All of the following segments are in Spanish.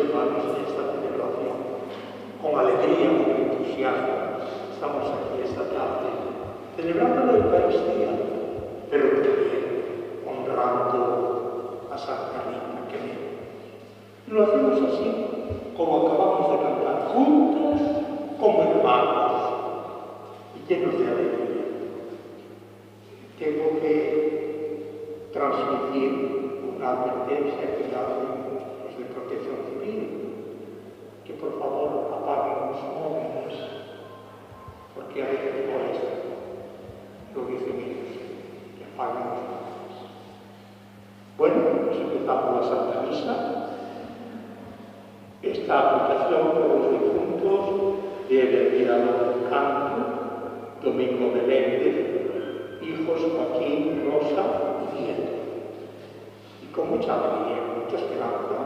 hermanos en esta celebración. Con alegría, con entusiasmo, estamos aquí esta tarde, celebrando la Eucaristía, pero también honrando a Santa Rita que lo hacemos así, como acabamos de cantar, juntos como hermanos y llenos de alegría. Tengo que transmitir una advertencia que hacen los de Protección Civil, que por favor apaguen los móviles, porque a veces molestan. Lo dicen ellos, que apaguen los móviles. Bueno, pues empezamos la Santa Misa. Esta aplicación por los difuntos viene enviado un canto, Domingo Meléndez, hijos Joaquín, Rosa y Nieto. Y con mucha alegría, con mucha esperanza,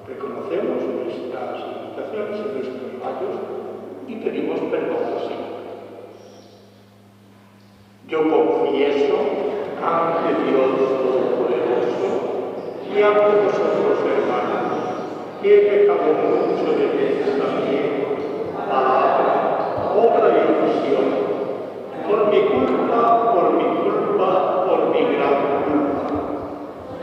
reconocemos nuestras limitaciones y nuestros fallos y pedimos perdón al Señor. Yo confieso ante Dios Todopoderoso y ante vosotros, hermanos, que he pecado mucho de pensamiento, palabra, obra y omisión, por mi culpa, por mi gran culpa.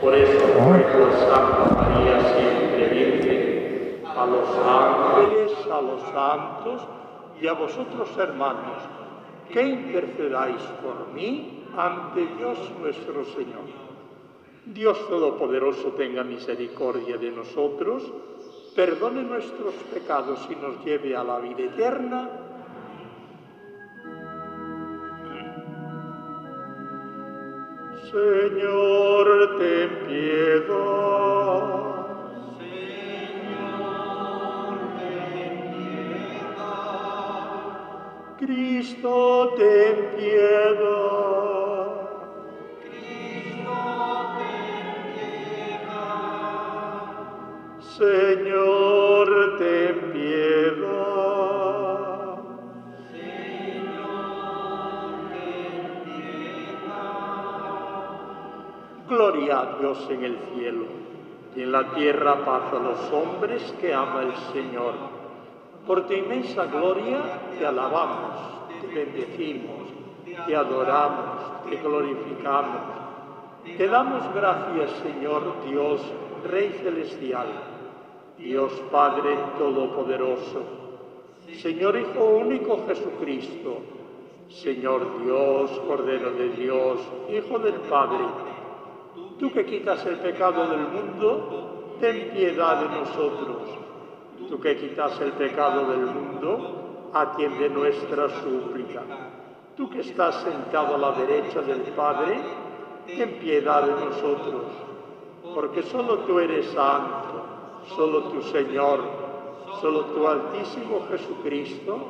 Por eso ruego a Santa María siempre Virgen, a los ángeles, a los santos y a vosotros, hermanos, que intercedáis por mí ante Dios nuestro Señor. Dios Todopoderoso tenga misericordia de nosotros, perdone nuestros pecados y nos lleve a la vida eterna. Señor, ten piedad. Señor, ten piedad. Cristo, ten piedad. Señor, ten piedad. Señor, ten piedad. Gloria a Dios en el cielo, y en la tierra paz a los hombres que ama el Señor. Por tu inmensa gloria te alabamos, te bendecimos, te adoramos, te glorificamos. Te damos gracias, Señor Dios, Rey celestial, Dios Padre Todopoderoso, Señor Hijo único Jesucristo, Señor Dios, Cordero de Dios, Hijo del Padre. Tú que quitas el pecado del mundo, ten piedad de nosotros. Tú que quitas el pecado del mundo, atiende nuestra súplica. Tú que estás sentado a la derecha del Padre, ten piedad de nosotros. Porque solo tú eres santo, solo tu Señor, solo tu Altísimo Jesucristo,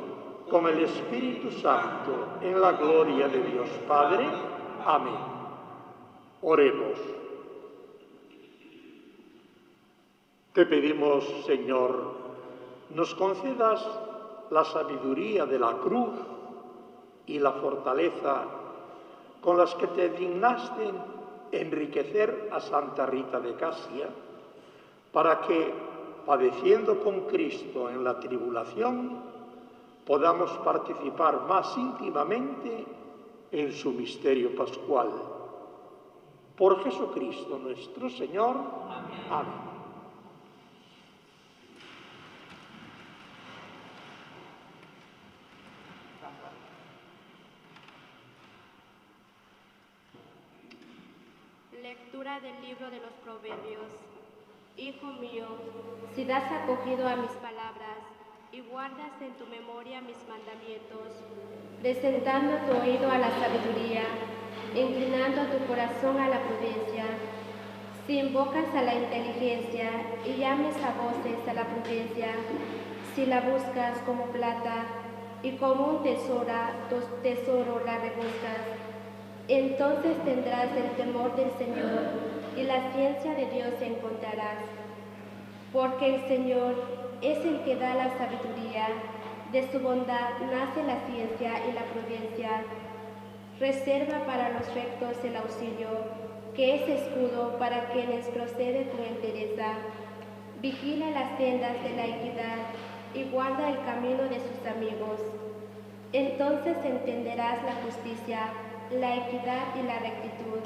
con el Espíritu Santo, en la gloria de Dios Padre. Amén. Oremos. Te pedimos, Señor, nos concedas la sabiduría de la cruz y la fortaleza con las que te dignaste enriquecer a Santa Rita de Casia, para que, padeciendo con Cristo en la tribulación, podamos participar más íntimamente en su misterio pascual. Por Jesucristo nuestro Señor. Amén. Lectura del libro de los Proverbios. Hijo mío, si das acogido a mis palabras y guardas en tu memoria mis mandamientos, presentando tu oído a la sabiduría, inclinando tu corazón a la prudencia, si invocas a la inteligencia y llames a voces a la prudencia, si la buscas como plata y como un tesoro la rebuscas, entonces tendrás el temor del Señor y la ciencia de Dios encontrarás. Porque el Señor es el que da la sabiduría, de su bondad nace la ciencia y la prudencia. Reserva para los rectos el auxilio, que es escudo para quienes procede con entereza. Vigila las sendas de la equidad y guarda el camino de sus amigos. Entonces entenderás la justicia, la equidad y la rectitud,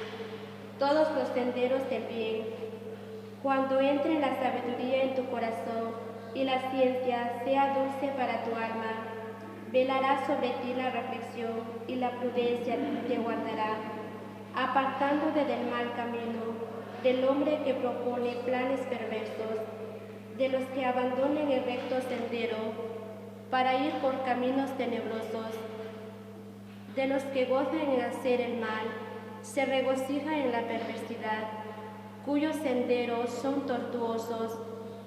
todos los senderos del bien. Cuando entre la sabiduría en tu corazón y la ciencia sea dulce para tu alma, velará sobre ti la reflexión y la prudencia te guardará, apartándote del mal camino, del hombre que propone planes perversos, de los que abandonan el recto sendero para ir por caminos tenebrosos, de los que gozan en hacer el mal, se regocijan en la perversidad, cuyos senderos son tortuosos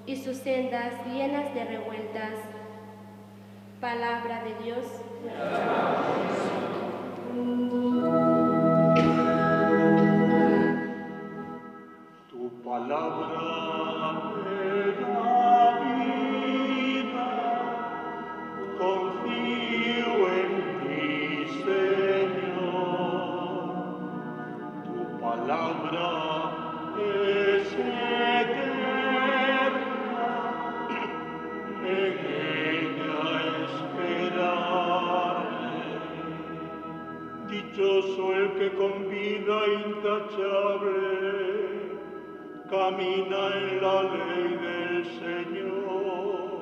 y sus sendas llenas de revueltas. Palabra de Dios. Tu palabra me da vida, confío en ti, Señor. Tu palabra es eterna, en ella esperaré. Dichoso el que con vida intachable camina en la ley del Señor.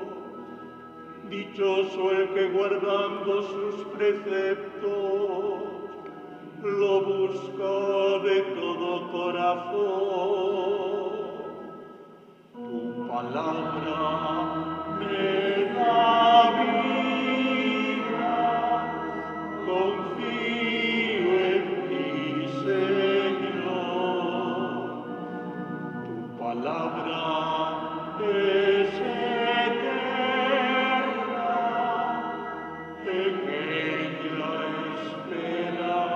Dichoso el que guardando sus preceptos lo busca de todo corazón. Tu palabra me da vida, confío en ti, Señor. Tu palabra es eterna, en ella esperaré.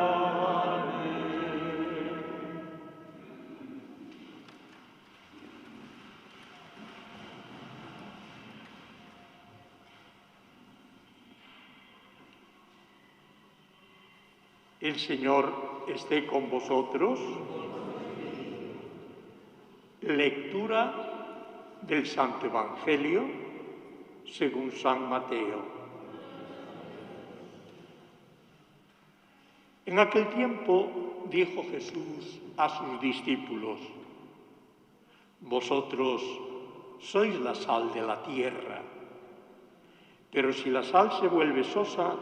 El Señor esté con vosotros. Lectura del Santo Evangelio según San Mateo. En aquel tiempo dijo Jesús a sus discípulos: vosotros sois la sal de la tierra, pero si la sal se vuelve sosa,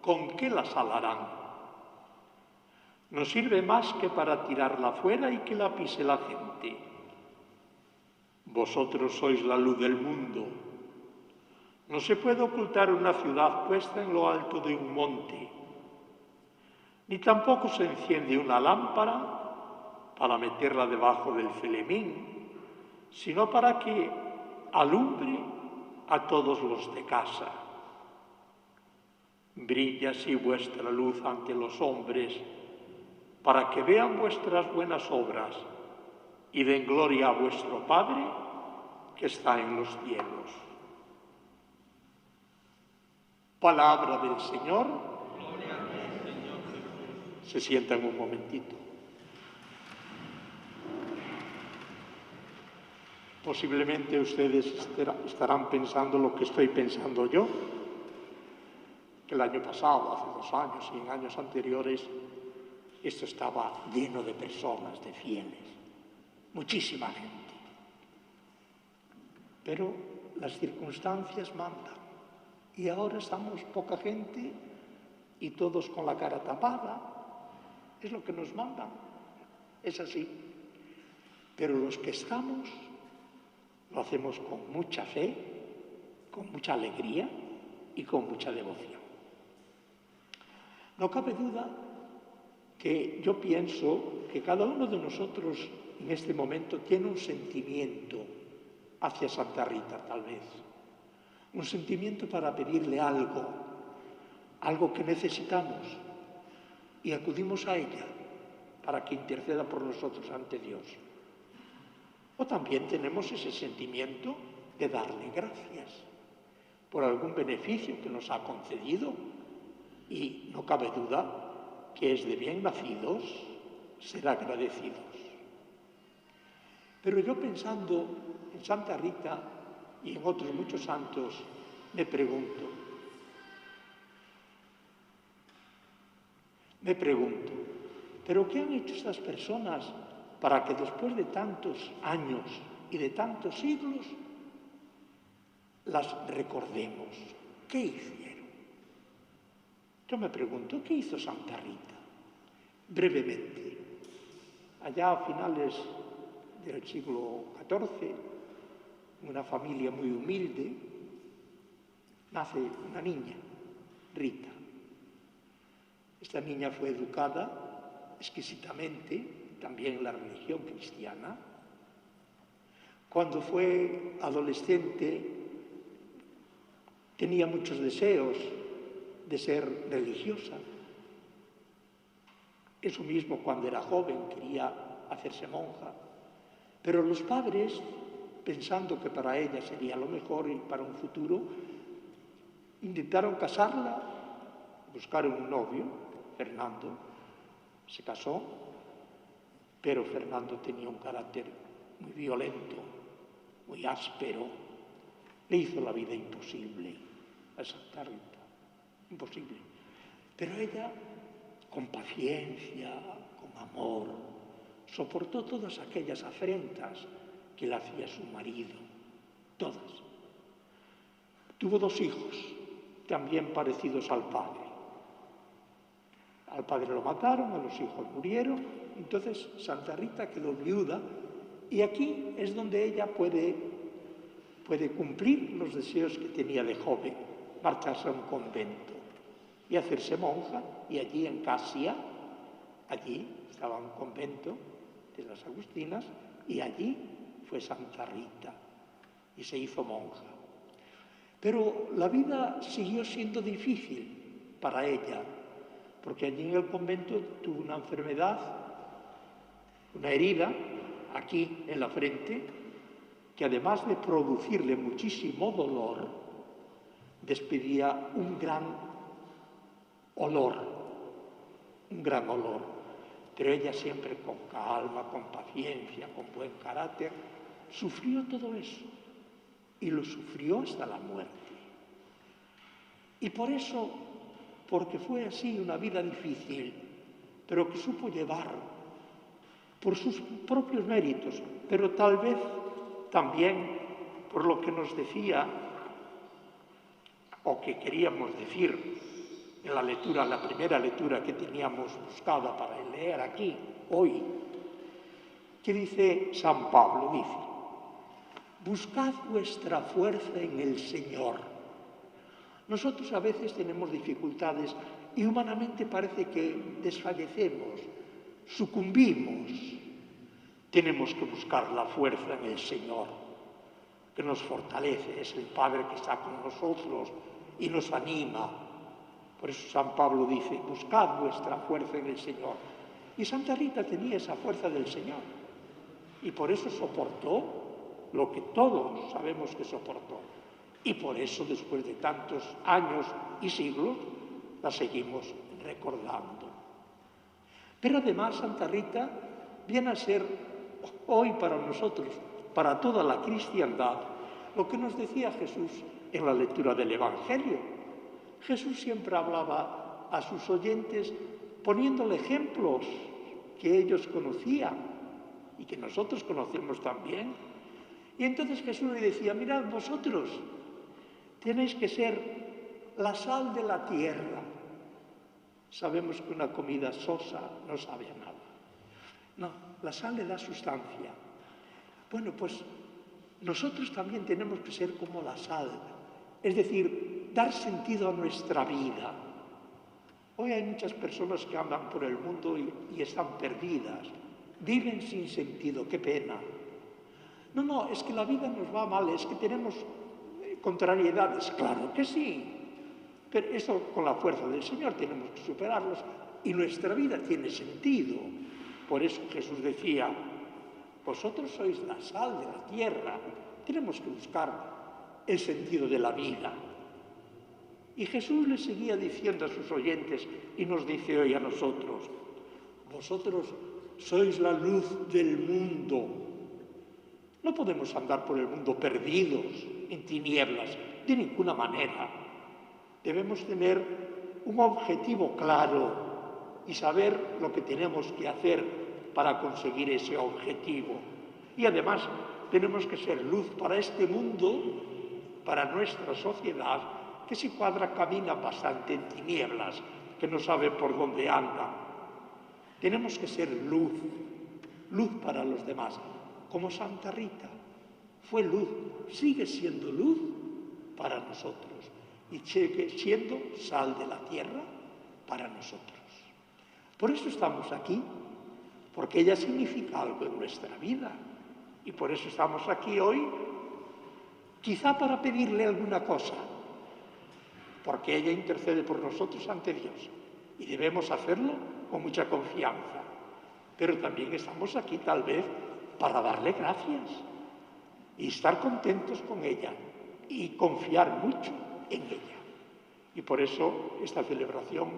¿con qué la salarán? No sirve más que para tirarla fuera y que la pise la gente. Vosotros sois la luz del mundo. No se puede ocultar una ciudad puesta en lo alto de un monte, ni tampoco se enciende una lámpara para meterla debajo del celemín, sino para que alumbre a todos los de casa. Brilla así vuestra luz ante los hombres, para que vean vuestras buenas obras y den gloria a vuestro Padre que está en los cielos. Palabra del Señor. Gloria a ti, Señor Jesús. Se sientan un momentito. Posiblemente ustedes estarán pensando lo que estoy pensando yo, que el año pasado, hace 2 años y en años anteriores, esto estaba lleno de personas, de fieles, muchísima gente. Pero las circunstancias mandan y ahora estamos poca gente y todos con la cara tapada. Es lo que nos mandan, es así. Pero los que estamos lo hacemos con mucha fe, con mucha alegría y con mucha devoción. No cabe duda que yo pienso que cada uno de nosotros en este momento tiene un sentimiento hacia Santa Rita, tal vez. Un sentimiento para pedirle algo, algo que necesitamos, y acudimos a ella para que interceda por nosotros ante Dios. O también tenemos ese sentimiento de darle gracias por algún beneficio que nos ha concedido, y no cabe duda que es de bien nacidos ser agradecidos. Pero yo pensando en Santa Rita y en otros muchos santos, me pregunto, ¿pero qué han hecho estas personas para que después de tantos años y de tantos siglos las recordemos? ¿Qué hicieron? Yo me pregunto, ¿qué hizo Santa Rita? Brevemente, allá a finales del siglo XIV, en una familia muy humilde, nace una niña, Rita. Esta niña fue educada exquisitamente, también en la religión cristiana. Cuando fue adolescente, tenía muchos deseos de ser religiosa. Eso mismo cuando era joven, quería hacerse monja. Pero los padres, pensando que para ella sería lo mejor y para un futuro, intentaron casarla, buscaron un novio, Fernando, se casó, pero Fernando tenía un carácter muy violento, muy áspero, le hizo la vida imposible a Santa Rita, imposible. Pero ella, con paciencia, con amor, soportó todas aquellas afrentas que le hacía su marido, todas. Tuvo 2 hijos, también parecidos al padre. Al padre lo mataron, a los hijos murieron, entonces Santa Rita quedó viuda y aquí es donde ella puede cumplir los deseos que tenía de joven, marcharse a un convento y hacerse monja, y allí en Casia, allí estaba un convento de las Agustinas, y allí fue Santa Rita y se hizo monja. Pero la vida siguió siendo difícil para ella, porque allí en el convento tuvo una enfermedad, una herida, aquí en la frente, que además de producirle muchísimo dolor, despedía un gran olor, Pero ella siempre con calma, con paciencia, con buen carácter, sufrió todo eso y lo sufrió hasta la muerte. Y por eso, porque fue así una vida difícil, pero que supo llevar por sus propios méritos, pero tal vez también por lo que nos decía o que queríamos decir en la lectura, la primera lectura que teníamos buscada para leer aquí hoy, que dice San Pablo, dice: buscad vuestra fuerza en el Señor. Nosotros a veces tenemos dificultades y humanamente parece que desfallecemos, sucumbimos. Tenemos que buscar la fuerza en el Señor, que nos fortalece, es el Padre que está con nosotros y nos anima. Por eso San Pablo dice: buscad vuestra fuerza en el Señor. Y Santa Rita tenía esa fuerza del Señor y por eso soportó lo que todos sabemos que soportó. Y por eso, después de tantos años y siglos, la seguimos recordando. Pero además Santa Rita viene a ser hoy para nosotros, para toda la cristiandad, lo que nos decía Jesús en la lectura del Evangelio. Jesús siempre hablaba a sus oyentes poniéndole ejemplos que ellos conocían y que nosotros conocemos también. Y entonces Jesús le decía: mirad, vosotros tenéis que ser la sal de la tierra. Sabemos que una comida sosa no sabe a nada. No, la sal le da sustancia. Bueno, pues nosotros también tenemos que ser como la sal, es decir, dar sentido a nuestra vida. Hoy hay muchas personas que andan por el mundo y están perdidas, viven sin sentido, qué pena. No, es que la vida nos va mal, es que tenemos contrariedades, claro que sí, pero eso con la fuerza del Señor tenemos que superarlos y nuestra vida tiene sentido. Por eso Jesús decía: vosotros sois la sal de la tierra. Tenemos que buscar el sentido de la vida. Y Jesús le seguía diciendo a sus oyentes y nos dice hoy a nosotros: vosotros sois la luz del mundo. No podemos andar por el mundo perdidos en tinieblas, de ninguna manera. Debemos tener un objetivo claro y saber lo que tenemos que hacer para conseguir ese objetivo. Y además tenemos que ser luz para este mundo, para nuestra sociedad, que se camina bastante en tinieblas, que no sabe por dónde anda. Tenemos que ser luz, luz para los demás, como Santa Rita. Fue luz, sigue siendo luz para nosotros y sigue siendo sal de la tierra para nosotros. Por eso estamos aquí, porque ella significa algo en nuestra vida. Y por eso estamos aquí hoy, quizá para pedirle alguna cosa, porque ella intercede por nosotros ante Dios y debemos hacerlo con mucha confianza. Pero también estamos aquí tal vez para darle gracias y estar contentos con ella y confiar mucho en ella. Y por eso esta celebración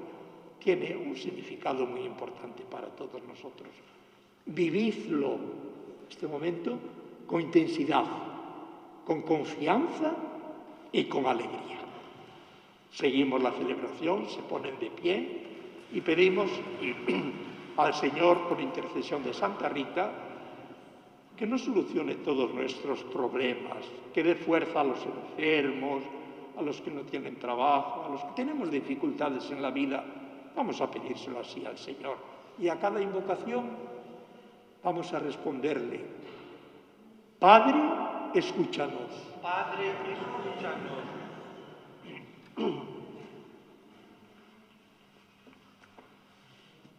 tiene un significado muy importante para todos nosotros. Vividlo, este momento, con intensidad, con confianza y con alegría. Seguimos la celebración, se ponen de pie y pedimos al Señor, por intercesión de Santa Rita, que nos solucione todos nuestros problemas, que dé fuerza a los enfermos, a los que no tienen trabajo, a los que tenemos dificultades en la vida. Vamos a pedírselo así al Señor. Y a cada invocación vamos a responderle: Padre, escúchanos. Padre, escúchanos.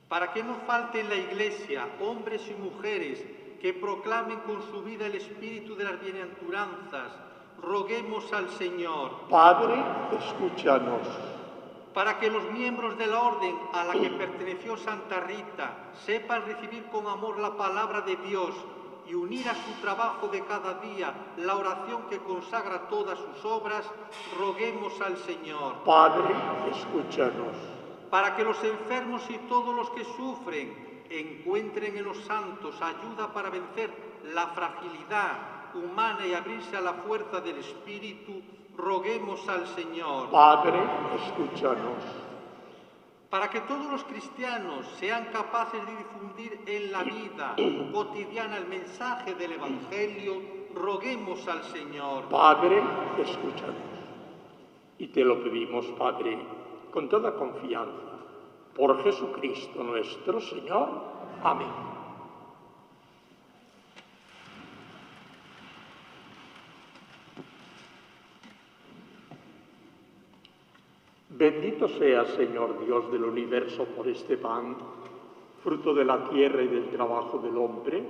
Para que no falte en la Iglesia hombres y mujeres que proclamen con su vida el espíritu de las bienaventuranzas, roguemos al Señor. Padre, escúchanos. Para que los miembros de la orden a la que perteneció Santa Rita sepan recibir con amor la palabra de Dios y unir a su trabajo de cada día la oración que consagra todas sus obras, roguemos al Señor. Padre, escúchanos. Para que los enfermos y todos los que sufren encuentren en los santos ayuda para vencer la fragilidad humana y abrirse a la fuerza del Espíritu, roguemos al Señor. Padre, escúchanos. Para que todos los cristianos sean capaces de difundir en la vida cotidiana el mensaje del Evangelio, roguemos al Señor. Padre, escúchanos. Y te lo pedimos, Padre, con toda confianza, por Jesucristo nuestro Señor. Amén. Bendito seas, Señor Dios del universo, por este pan, fruto de la tierra y del trabajo del hombre,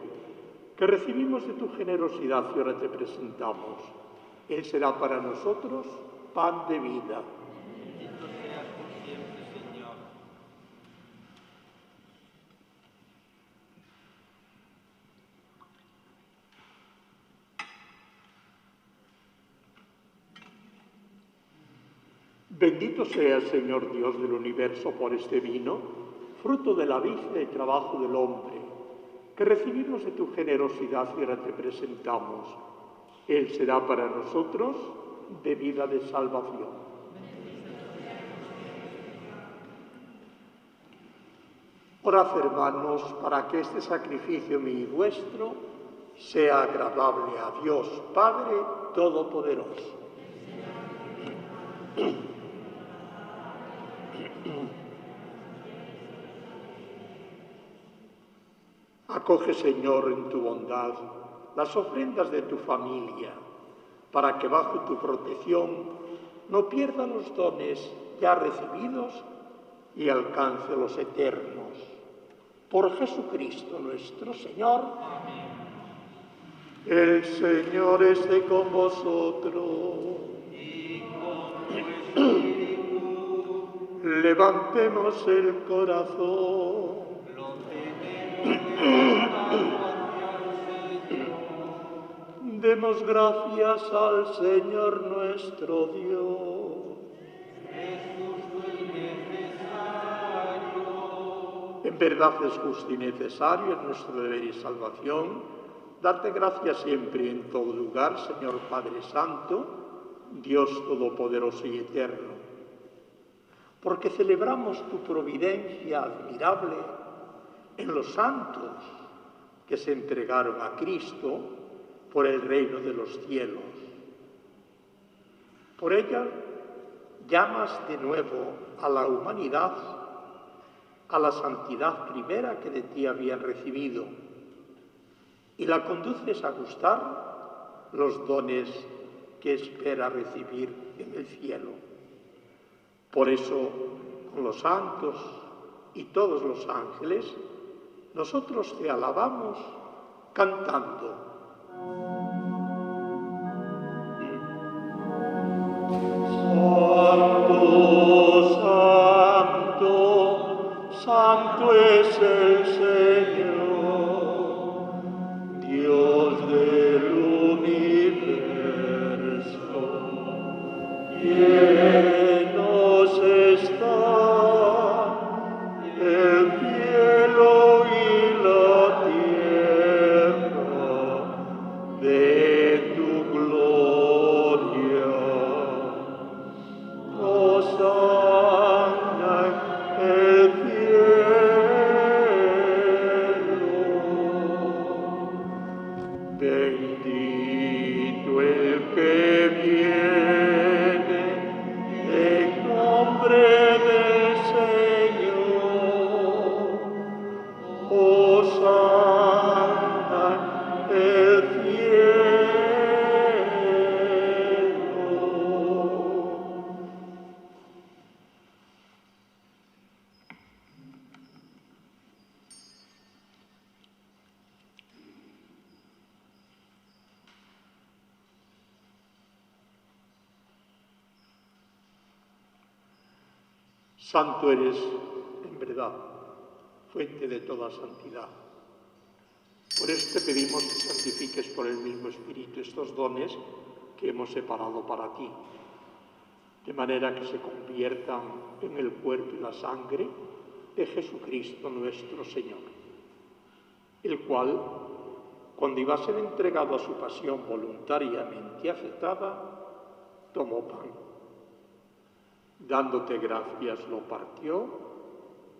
que recibimos de tu generosidad y ahora te presentamos. Él será para nosotros pan de vida. Bendito seas por siempre, Señor. Bendito seas, Señor Dios del universo, por este vino, fruto de la vida y trabajo del hombre, que recibimos de tu generosidad y ahora te presentamos. Él será para nosotros bebida de salvación. Orad, hermanos, para que este sacrificio mío y vuestro sea agradable a Dios Padre Todopoderoso. Acoge, Señor, en tu bondad las ofrendas de tu familia, para que bajo tu protección no pierda los dones ya recibidos y alcance los eternos. Por Jesucristo nuestro Señor. Amén. El Señor esté con vosotros. Y con tu espíritu. Levantemos el corazón. Lo tenemos hacia el Señor. Demos gracias al Señor nuestro Dios. Es justo y necesario. En verdad es justo y necesario, es nuestro deber y salvación, Darte gracias siempre y en todo lugar, Señor Padre Santo, Dios Todopoderoso y Eterno, porque celebramos tu providencia admirable en los santos que se entregaron a Cristo por el reino de los cielos. Por ella llamas de nuevo a la humanidad a la santidad primera que de ti habían recibido y la conduces a gustar los dones que espera recibir en el cielo. Por eso, con los santos y todos los ángeles, nosotros te alabamos cantando. Santo, santo, santo es el Señor, Dios del universo. Llenos está el cielo y la tierra de tu gloria. Hosana en el cielo. Bendito el que viene en nombre del Señor. Hosana en el cielo. Santo eres, en verdad, fuente de toda santidad. Por eso te pedimos que santifiques por el mismo Espíritu estos dones que hemos separado para ti, de manera que se conviertan en el cuerpo y la sangre de Jesucristo nuestro Señor, el cual, cuando iba a ser entregado a su pasión voluntariamente aceptada, tomó pan. Dándote gracias, lo partió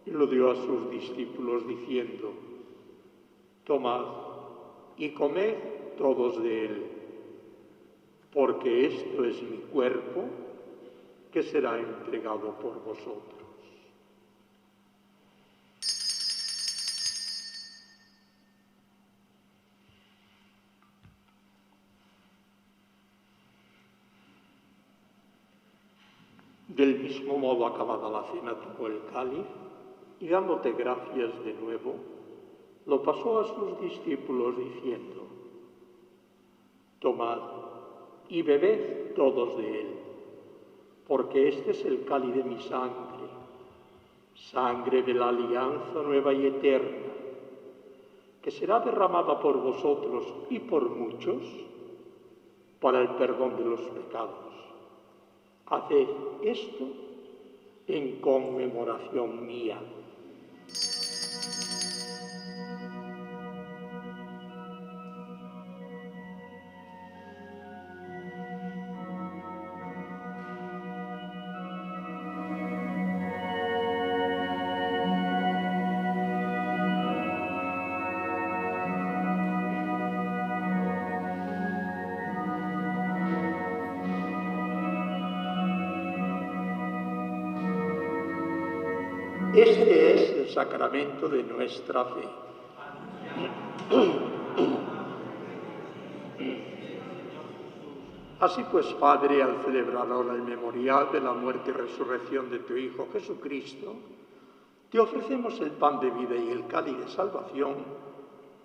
y lo dio a sus discípulos diciendo: tomad y comed todos de él, porque esto es mi cuerpo que será entregado por vosotros. Del mismo modo, acabada la cena, tomó el cáliz y, dándote gracias de nuevo, lo pasó a sus discípulos diciendo: tomad y bebed todos de él, porque este es el cáliz de mi sangre, sangre de la alianza nueva y eterna, que será derramada por vosotros y por muchos para el perdón de los pecados. Haced esto en conmemoración mía. Este es el sacramento de nuestra fe. Así pues, Padre, al celebrar ahora el memorial de la muerte y resurrección de tu Hijo Jesucristo, te ofrecemos el pan de vida y el cáliz de salvación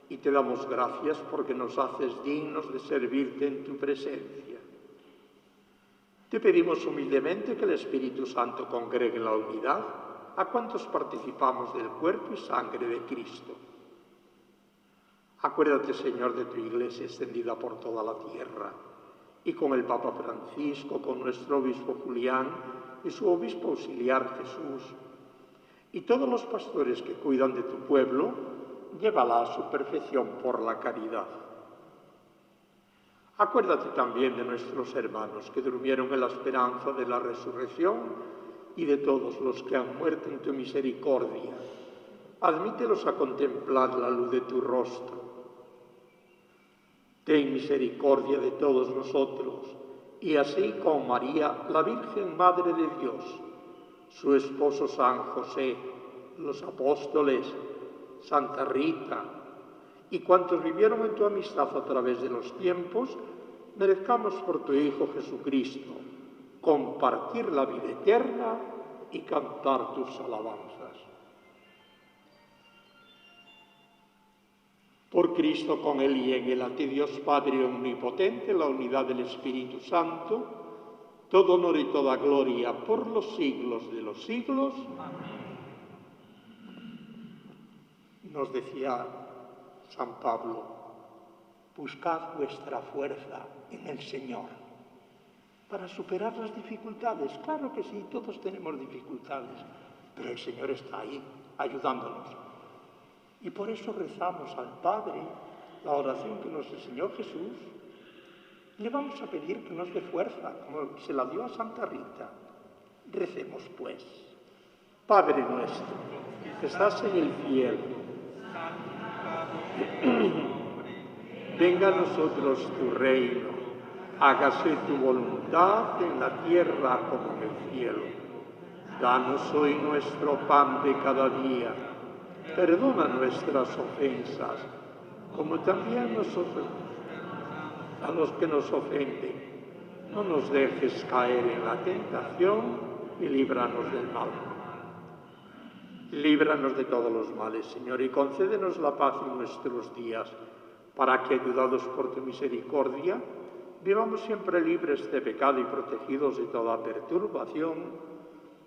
y te damos gracias porque nos haces dignos de servirte en tu presencia. Te pedimos humildemente que el Espíritu Santo congregue en la unidad a cuantos participamos del cuerpo y sangre de Cristo. Acuérdate, Señor, de tu Iglesia extendida por toda la tierra, y con el Papa Francisco, con nuestro obispo Julián y su obispo auxiliar Jesús, y todos los pastores que cuidan de tu pueblo, llévala a su perfección por la caridad. Acuérdate también de nuestros hermanos que durmieron en la esperanza de la resurrección y de todos los que han muerto en tu misericordia. Admítelos a contemplar la luz de tu rostro. Ten misericordia de todos nosotros, y así con María, la Virgen Madre de Dios, su esposo San José, los apóstoles, Santa Rita, y cuantos vivieron en tu amistad a través de los tiempos, merezcamos por tu Hijo Jesucristo compartir la vida eterna y cantar tus alabanzas. Por Cristo, con Él y en Él, a ti Dios Padre Omnipotente, la unidad del Espíritu Santo, todo honor y toda gloria por los siglos de los siglos. Amén. Nos decía San Pablo, buscad vuestra fuerza en el Señor para superar las dificultades. Claro que sí, todos tenemos dificultades, pero el Señor está ahí, ayudándonos. Y por eso rezamos al Padre la oración que nos enseñó Jesús. Le vamos a pedir que nos dé fuerza, como se la dio a Santa Rita. Recemos, pues. Padre nuestro, que estás en el cielo, venga a nosotros tu reino, hágase tu voluntad en la tierra como en el cielo. Danos hoy nuestro pan de cada día. Perdona nuestras ofensas, como también nosotros a los que nos ofenden. No nos dejes caer en la tentación y líbranos del mal. Líbranos de todos los males, Señor, y concédenos la paz en nuestros días, para que, ayudados por tu misericordia, vivamos siempre libres de pecado y protegidos de toda perturbación,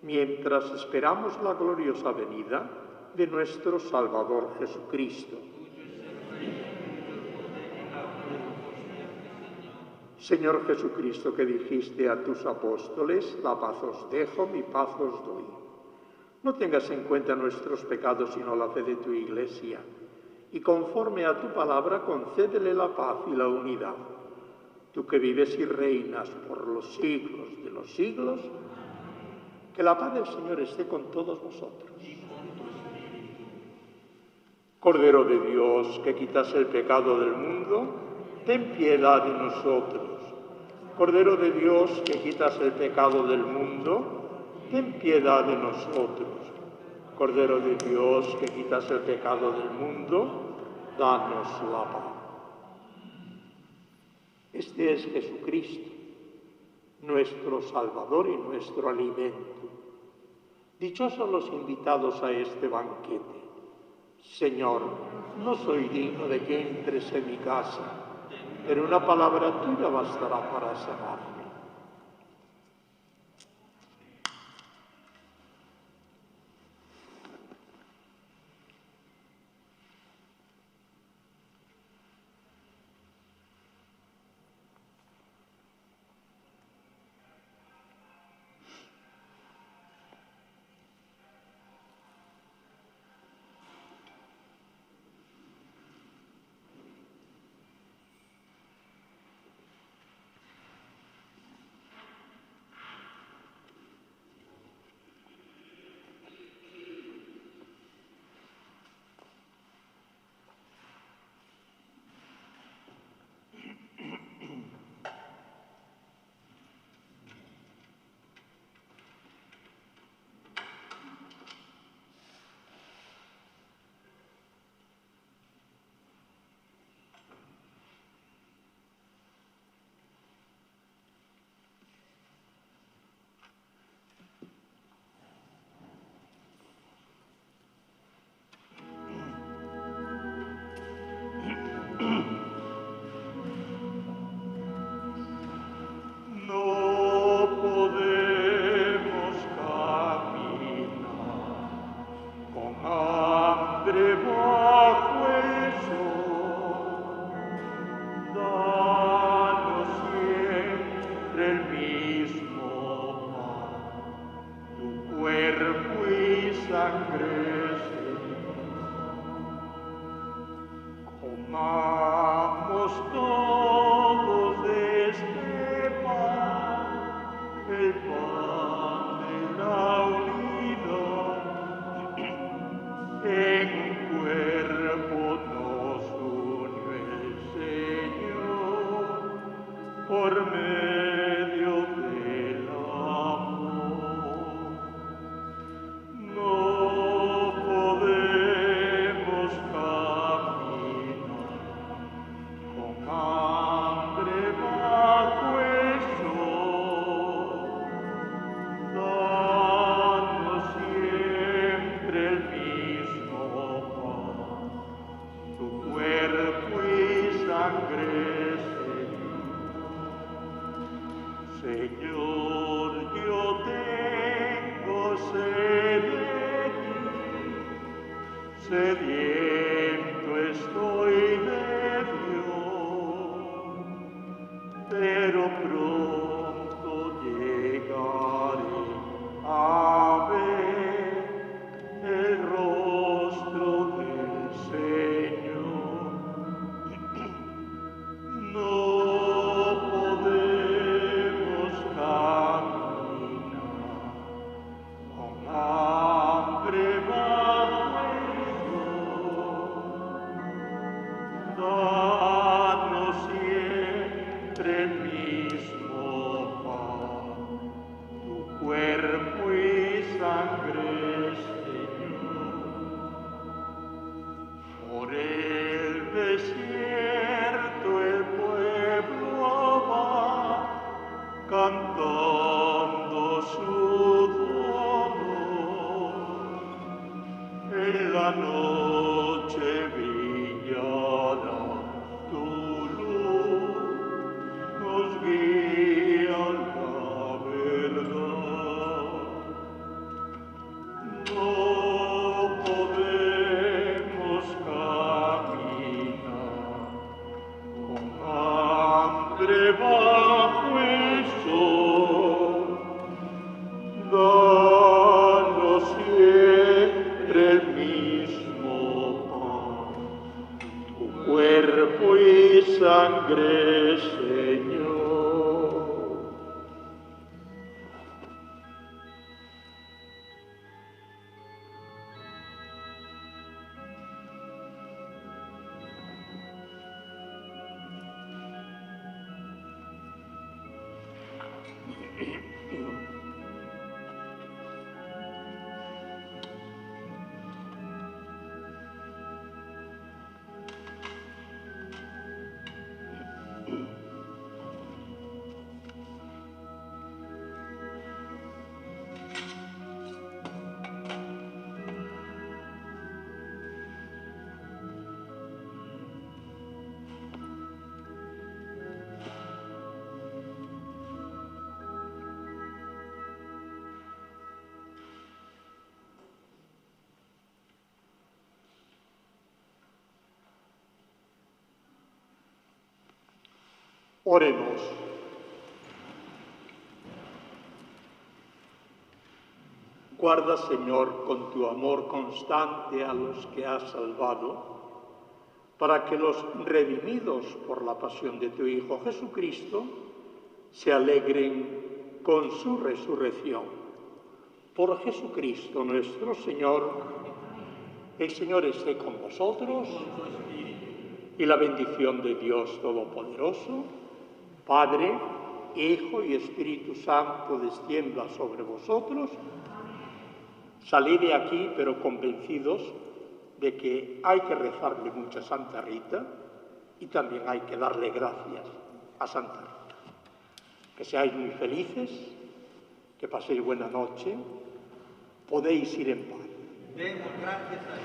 mientras esperamos la gloriosa venida de nuestro Salvador Jesucristo. Señor Jesucristo, que dijiste a tus apóstoles, la paz os dejo, mi paz os doy. No tengas en cuenta nuestros pecados, sino la fe de tu Iglesia, y conforme a tu palabra concédele la paz y la unidad. Tú que vives y reinas por los siglos de los siglos, que la paz del Señor esté con todos vosotros. Cordero de Dios, que quitas el pecado del mundo, ten piedad de nosotros. Cordero de Dios, que quitas el pecado del mundo, ten piedad de nosotros. Cordero de Dios, que quitas el pecado del mundo, danos la paz. Este es Jesucristo, nuestro Salvador y nuestro alimento. Dichosos los invitados a este banquete. Señor, no soy digno de que entres en mi casa, pero una palabra tuya bastará para sanarme. Comamos todos de pan de la unidad, en un cuerpo nos unió el Señor, por medio del amor. No podemos caminar con hambre bajo el sol. Danos siempre el mismo pan, tu cuerpo y sangre, Señor, yo tengo sed de ti, sediento estoy de Dios, pero pronto llegaré a ver el rostro del Señor. No podemos caminar con hambre bajo el sol. Danos siempre el mismo pan, tu cuerpo y sangre, Señor. Por el desierto el pueblo va cantando su dolor. En la noche brillará tu luz, nos guía la verdad. No podemos caminar con hambre bajo el sol. Danos siempre el mismo pan, tu cuerpo y sangre, Señor. Oremos. Guarda, Señor, con tu amor constante a los que has salvado, para que los redimidos por la pasión de tu Hijo Jesucristo se alegren con su resurrección. Por Jesucristo nuestro Señor, el Señor esté con vosotros, y la bendición de Dios Todopoderoso, Padre, Hijo y Espíritu Santo, descienda sobre vosotros. Salid de aquí, pero convencidos de que hay que rezarle mucho a Santa Rita y también hay que darle gracias a Santa Rita. Que seáis muy felices, que paséis buena noche, podéis ir en paz. Demos gracias a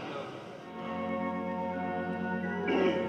Dios.